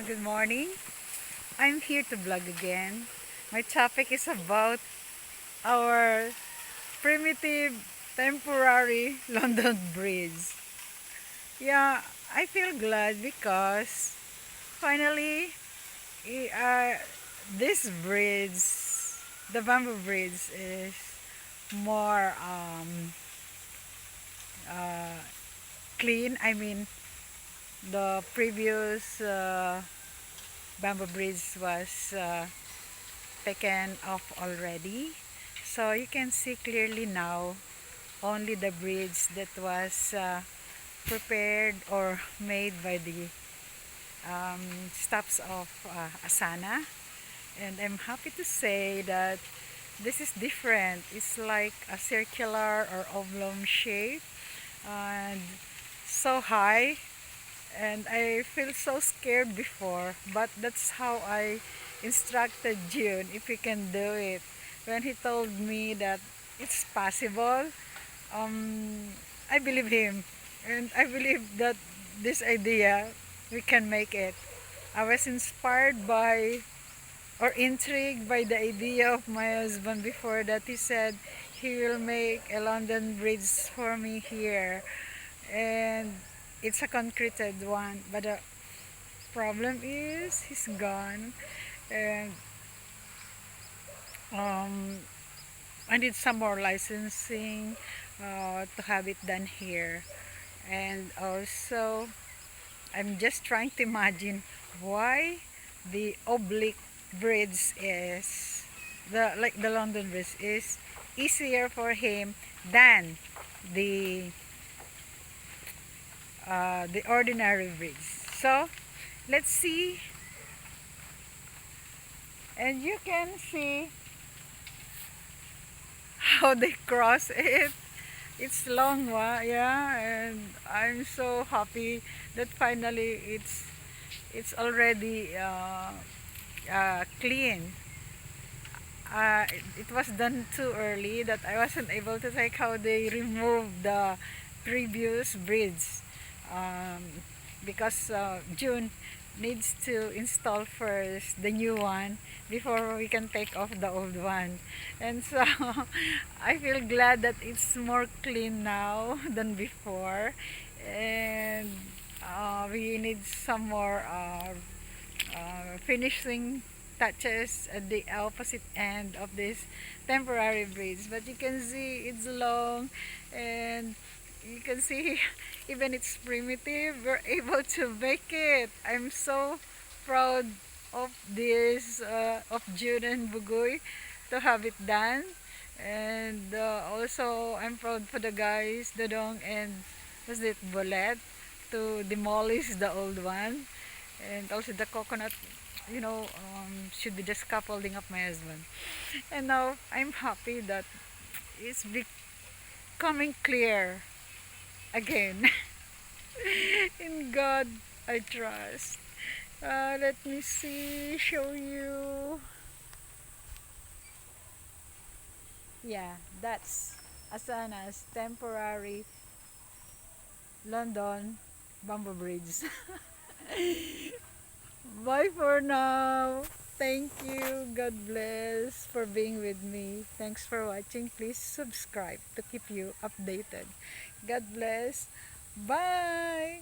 Good morning. I'm here to vlog again. My topic is about our primitive temporary London Bridge. Yeah, I feel glad because finally this bridge, the bamboo bridge, is more uh, clean. I mean, the previous bamboo bridge was taken off already, so you can see clearly now only the bridge that was prepared or made by the staffs of Asana. And I'm happy to say that this is different. It's like a circular or oblong shape and so high, and I feel so scared before, but that's how I instructed June if he can do it. When he told me that it's possible, um, I believe him, and I believe that this idea we can make it. I was inspired by or intrigued by the idea of my husband before that he said he will make a London Bridge for me here, and it's a concreted one, but the problem is he's gone, and um, I need some more licensing to have it done here. And also I'm just trying to imagine why the oblique bridge is the London Bridge is easier for him than the the ordinary bridge. So let's see, and you can see how they cross it. It's long, yeah, and I'm so happy that finally it's already clean. It was done too early that I wasn't able to take how they removed the previous bridge, um, because June needs to install first the new one before we can take off the old one. And so I feel glad that it's more clean now than before, and we need some more finishing touches at the opposite end of this temporary bridge. But you can see it's long, and you can see even it's primitive, we're able to make it. I'm so proud of this of June and Bugoy to have it done. And also I'm proud for the guys Dodong and was it Bolet to demolish the old one, and also the coconut, should be the scaffolding of my husband. And now I'm happy that it's becoming clear again. In God I trust. Let me see, show you. Yeah, that's Asana's temporary London bamboo bridge. Bye for now. Thank you. God bless for being with me. Thanks for watching. Please subscribe to keep you updated. God bless. Bye.